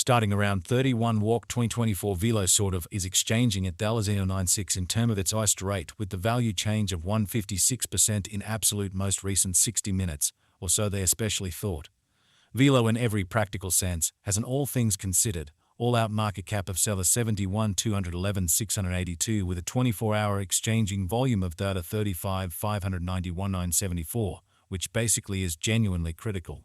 Starting around 31 walk 2024 Velo sort of is exchanging at $0.96 in term of its iced rate with the value change of 156% in absolute most recent 60 minutes, or so they especially thought. Velo in every practical sense has an all things considered, all-out market cap of $71,211,682 with a 24-hour exchanging volume of data 35,591,974, which basically is genuinely critical.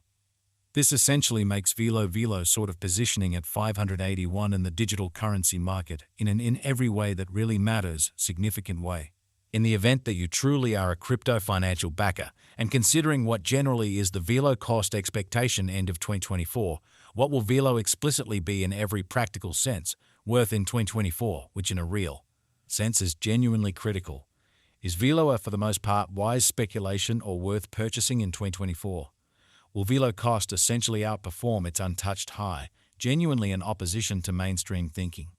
This essentially makes Velo sort of positioning at 581 in the digital currency market in every way that really matters significant way. In the event that you truly are a crypto financial backer, and considering what generally is the Velo cost expectation end of 2024, what will Velo explicitly be in every practical sense, worth in 2024, which in a real sense is genuinely critical? Is Velo a for the most part wise speculation or worth purchasing in 2024? Will Velo cost essentially outperform its untouched high, genuinely in opposition to mainstream thinking?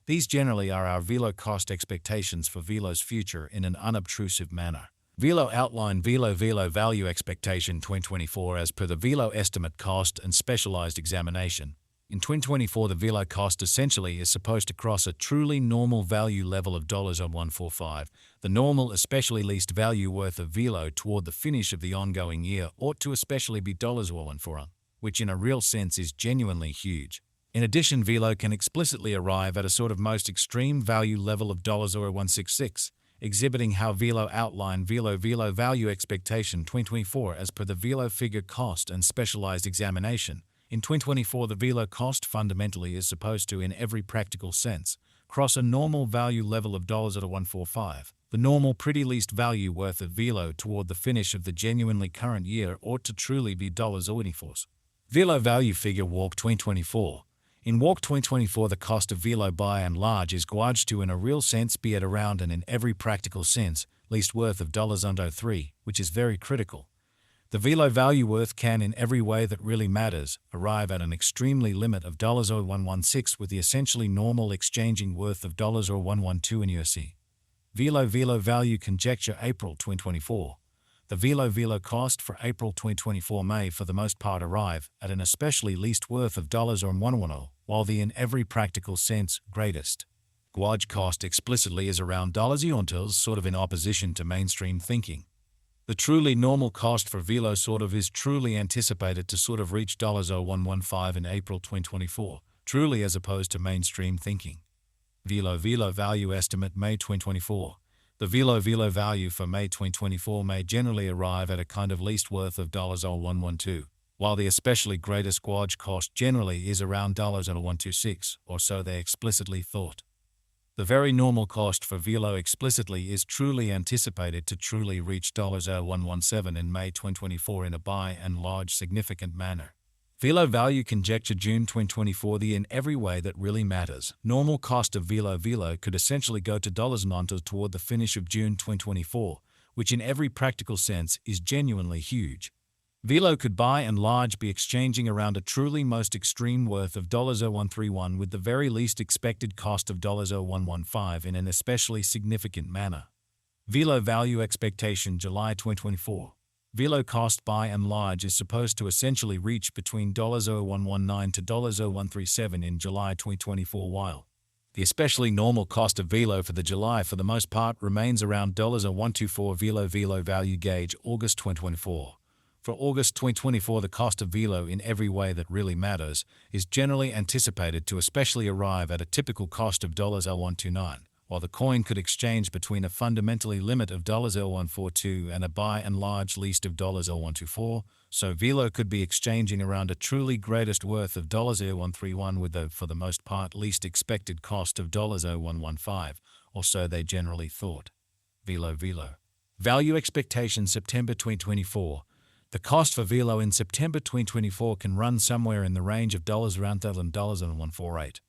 These generally are our Velo cost expectations for Velo's future in an unobtrusive manner. Velo outline Velo value expectation 2024 as per the Velo estimate cost and specialized examination. In 2024, the Velo cost essentially is supposed to cross a truly normal value level of $145. The normal, especially least value worth of Velo toward the finish of the ongoing year ought to especially be $114, which in a real sense is genuinely huge. In addition, Velo can explicitly arrive at a sort of most extreme value level of $166, exhibiting how Velo outline Velo value expectation 2024 as per the Velo figure cost and specialized examination. In 2024, the Velo cost fundamentally is supposed to, in every practical sense, cross a normal value level of $145. The normal pretty least value worth of Velo toward the finish of the genuinely current year ought to truly be $24. Velo value figure walk 2024. In walk 2024, the cost of Velo by and large is gauged to in a real sense be at around and in every practical sense, least worth of $103, which is very critical. The Velo value worth can, in every way that really matters, arrive at an extremely limit of $116 with the essentially normal exchanging worth of $112 in USD. Velo value conjecture April 2024. The Velo cost for April 2024 may, for the most part, arrive at an especially least worth of $110, while the in every practical sense greatest gauge cost explicitly is around $100, sort of in opposition to mainstream thinking. The truly normal cost for Velo sort of is truly anticipated to sort of reach $115 in April 2024, truly as opposed to mainstream thinking. Velo value estimate May 2024. The Velo value for May 2024 may generally arrive at a kind of least worth of $112, while the especially greatest gauge cost generally is around $126, or so they explicitly thought. The very normal cost for Velo explicitly is truly anticipated to truly reach $117 in May 2024 in a by and large significant manner. Velo value conjecture June 2024. The in every way that really matters, normal cost of Velo could essentially go to $9 toward the finish of June 2024, which in every practical sense is genuinely huge. Velo could by and large be exchanging around a truly most extreme worth of $131 with the very least expected cost of $115 in an especially significant manner. Velo value expectation July 2024. Velo cost by and large is supposed to essentially reach between $119 to $137 in July 2024, while the especially normal cost of Velo for the July for the most part remains around $124. Velo value gauge August 2024. For August 2024, the cost of Velo in every way that really matters is generally anticipated to especially arrive at a typical cost of $129, while the coin could exchange between a fundamentally limit of $142 and a by and large least of $124, so Velo could be exchanging around a truly greatest worth of $131 with the, for the most part, least expected cost of $115, or so they generally thought. Velo value expectation September 2024. The cost for Velo in September 2024 can run somewhere in the range of around $148,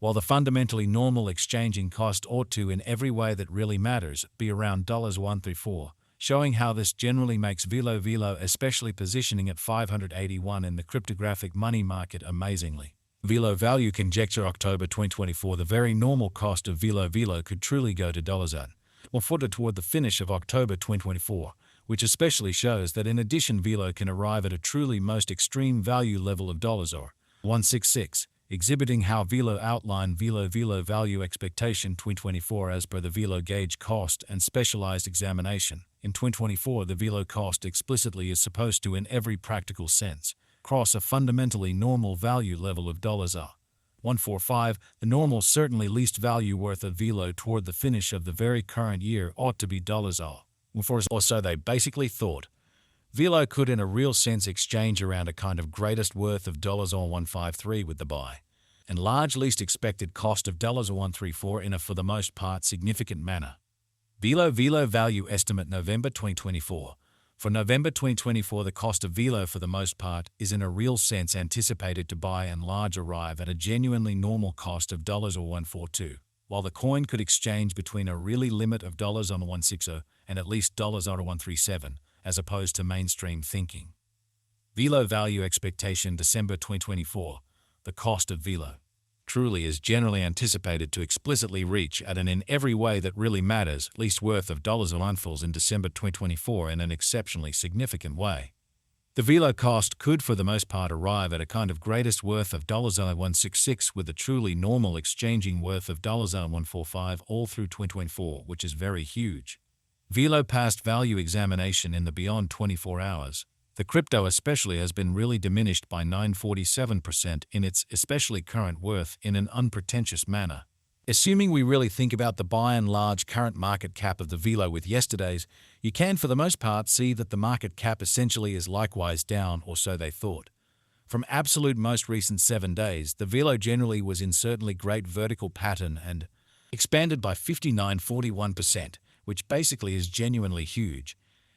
while the fundamentally normal exchanging cost ought to, in every way that really matters, be around $134, showing how this generally makes Velo especially positioning at 581 in the cryptographic money market amazingly. Velo value conjecture October 2024. The very normal cost of Velo could truly go to $140 toward the finish of October 2024, which especially shows that in addition Velo can arrive at a truly most extreme value level of $166, exhibiting how Velo outlined Velo value expectation 2024 as per the Velo gauge cost and specialized examination. In 2024, the Velo cost explicitly is supposed to, in every practical sense, cross a fundamentally normal value level of $145. The normal, certainly least value worth of Velo toward the finish of the very current year ought to be $104, or so they basically thought. Velo could in a real sense exchange around a kind of greatest worth of $153 with the buy and large least expected cost of $134 in a for the most part significant manner. Velo value estimate November 2024. For November 2024, the cost of Velo for the most part is in a real sense anticipated to by and large arrive at a genuinely normal cost of $142, while the coin could exchange between a really limit of $160 and at least $137, as opposed to mainstream thinking. Velo value expectation December 2024. The cost of Velo truly is generally anticipated to explicitly reach at an in every way that really matters least worth of $1 in December 2024 in an exceptionally significant way. The Velo cost could for the most part arrive at a kind of greatest worth of $166 with a truly normal exchanging worth of $145 all through 2024, which is very huge. Velo past value examination in the beyond 24 hours. The crypto especially has been really diminished by 947% in its especially current worth in an unpretentious manner. Assuming we really think about the by and large current market cap of the Velo with yesterday's, you can for the most part see that the market cap essentially is likewise down, or so they thought. From absolute most recent 7 days, the Velo generally was in certainly great vertical pattern and expanded by 59.41%, which basically is genuinely huge.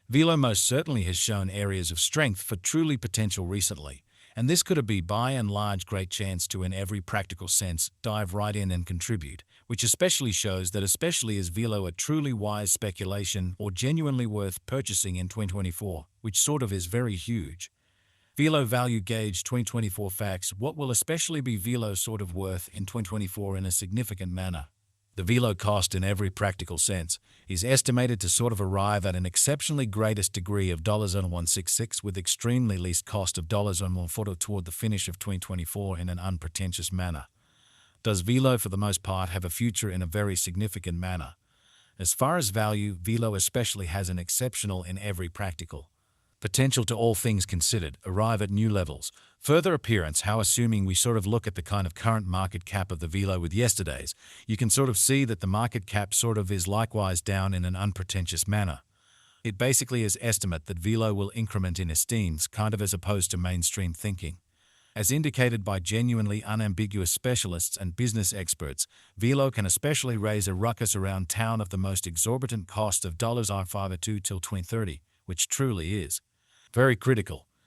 Velo most certainly has shown areas of strength for truly potential recently, and this could be by and large great chance to in every practical sense dive right in and contribute, which especially shows that especially is Velo a truly wise speculation or genuinely worth purchasing in 2024, which sort of is very huge. Velo value gauge 2024 facts. What will especially be Velo sort of worth in 2024 in a significant manner? The Velo cost in every practical sense is estimated to sort of arrive at an exceptionally greatest degree of $166 with extremely least cost of $140 toward the finish of 2024 in an unpretentious manner. Does Velo for the most part have a future in a very significant manner? As far as value, Velo especially has an exceptional in every practical potential to all things considered, arrive at new levels. Further appearance, how assuming we sort of look at the kind of current market cap of the Velo with yesterday's, you can sort of see that the market cap sort of is likewise down in an unpretentious manner. It basically is estimate that Velo will increment in esteems kind of as opposed to mainstream thinking. As indicated by genuinely unambiguous specialists and business experts, Velo can especially raise a ruckus around town of the most exorbitant cost of $502 till 2030, which truly is very critical.